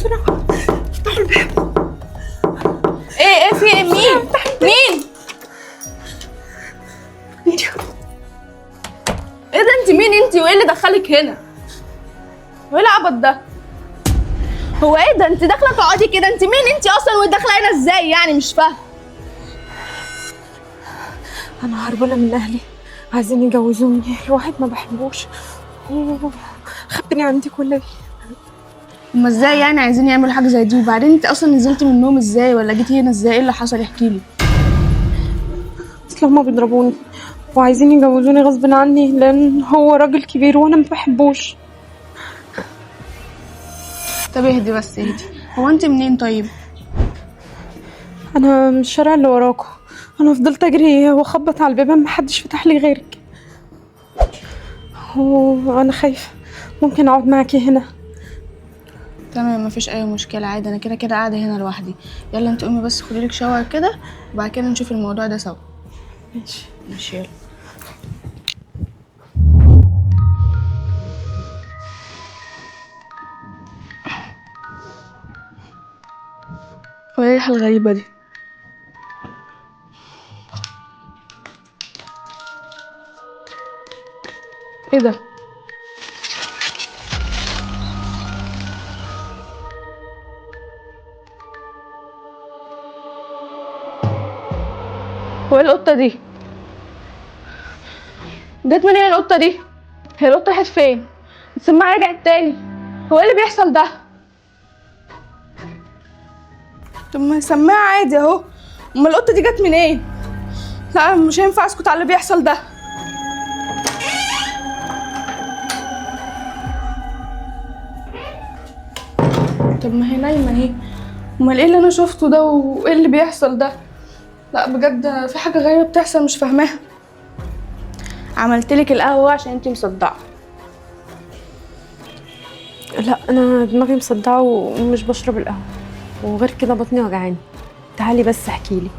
بسرعه. افتحوا الباب. ايه في ايه؟ مين؟ مين؟ ايه ده؟ انت مين انت؟ وايه اللي دخلك هنا؟ وايه العبط ده؟ هو ايه ده؟ انت داخله تقعدي كده؟ انت مين انت اصلا وداخله هنا ازاي يعني؟ مش فاهمه. انا هربانه من اهلي، عايزين يجوزوني لواحد ما بحبوش. خبني عندك ولا ايه؟ هما ازاي يعني عايزين يعملوا حاجه زي دي؟ وبعدين انت اصلا نزلتي من النوم ازاي ولا جيتي هنا ازاي؟ ايه اللي حصل؟ احكي لي. اصل هما بيضربوني وعايزين يجوزوني غصب عني لان هو راجل كبير وانا ما بحبوش. طب اهدي بس اهدي. هو انت منين طيب؟ انا من الشارع اللي وراكم. انا فضلت اجري واخبط على البيبان محدش فتح لي غيرك. وانا خايفه ممكن اقعد معاكي هنا. تمام مفيش اي مشكله عادي، انا كده كده قاعده هنا لوحدي. يلا انت قومي بس خدي لك شاور كده وبعد كده نشوف الموضوع ده سوا. ماشي. ماشي يلا. هو ايه الريحه الغريبه دي؟ ايه ده؟ هو ايه القطه دي؟ جت منين القطه دي؟ هي القطه راحت فين؟ السماعه رجعت تاني. هو ايه اللي بيحصل ده؟ طب ما السماعه عادي اهو. امال القطه دي جت منين؟ لا مش هينفع اسكت على اللي بيحصل ده. طب ما هي نايمه اهي. امال ايه اللي انا شفته ده وايه اللي بيحصل ده؟ لا بجد في حاجه غريبه بتحصل مش فاهماها. عملتلك القهوه عشان انتي مصدعه. لا انا دماغي مصدعه ومش بشرب القهوه، وغير كده بطني وجعاني. تعالي بس احكيلي.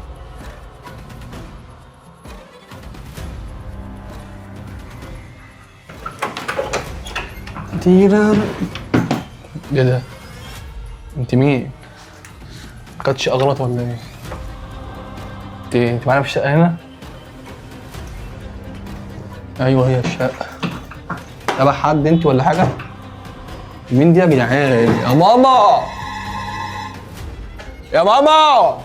تيرا. ايه ده؟ انت مين؟ خدتش اغلط ولا ايه؟ انت معانا في الشقه هنا؟ ايوه هي الشقه. تبع حد انت ولا حاجه؟ مين دي يا جدعان؟ يا ماما يا ماما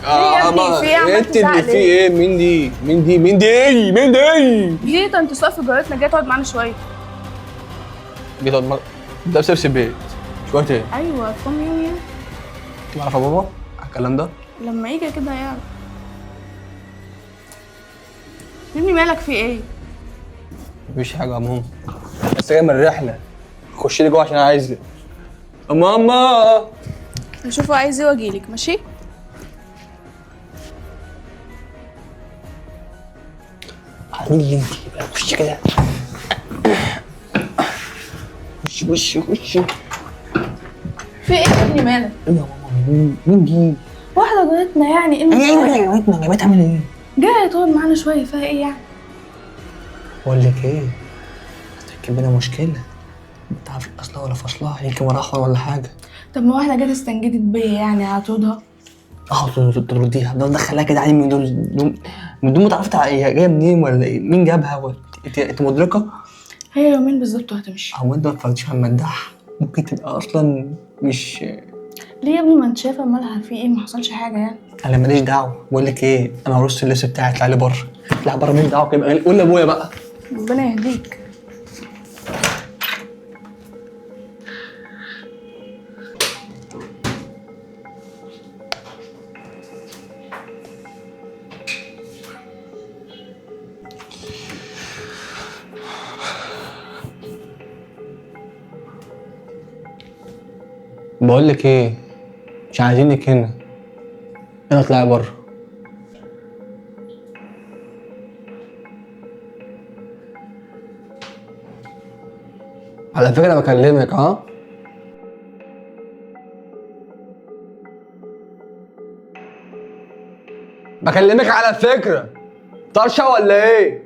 يا ابني في ايه؟ عمال انت اللي في ايه؟ مين دي؟ مين دي؟ مين دي؟ مين دي؟ ليه ده؟ انت صاحب جارتنا جاي تقعد معانا شويه. جيت اقعد ده بسبب البيت شويه ايه؟ ايوه كم يوم يعني. انت عارفه بابا الكلام ده؟ لما يجي كده يعني. يا ابني مالك في ايه؟ مفيش حاجه يا ماما، بس جاي من الرحله. خش لي جوه عشان انا عايزك يا ماما. نشوفه عايز ايه واجيلك. ماشي. عميل انت بقى. خش كده. خش. في ايه يا ابني مالك؟ ايه يا ماما؟ مين دي؟ واحده جارتنا يعني. ايه المشكله؟ جابتها من ايه؟ جايه تقعد معانا شويه فيها ايه يعني؟ بقول لك ايه؟ هتركب لنا مشكله. ما تعرفش اصلها ولا فصلها، يمكن وراها حوار ولا حاجه. طب ما واحده جت استنجدت بيا يعني هتقعدها؟ ترديها ده دخلها كده علي من دون ما تعرفي هي جايه منين ولا ايه؟ مين جابها؟ انت مدركه؟ هي يومين بالظبط وهتمشي. هو انت ما اتفرجتش على المداح؟ ممكن تبقى اصلا مش. ليه يا ابني؟ ما انت شايفه مالها في ايه؟ ما حصلش حاجه يعني. انا ماليش دعوه. بقول لك ايه، انا هرص اللبس بتاعي. اطلع لي بره. اطلع بره، ماليش دعوه كده. قول لابويا بقى. ربنا يهديك. بقول لك ايه، مش عايزينك هنا. اطلعي بره. على فكره بكلمك بكلمك على فكره. طرشه ولا ايه؟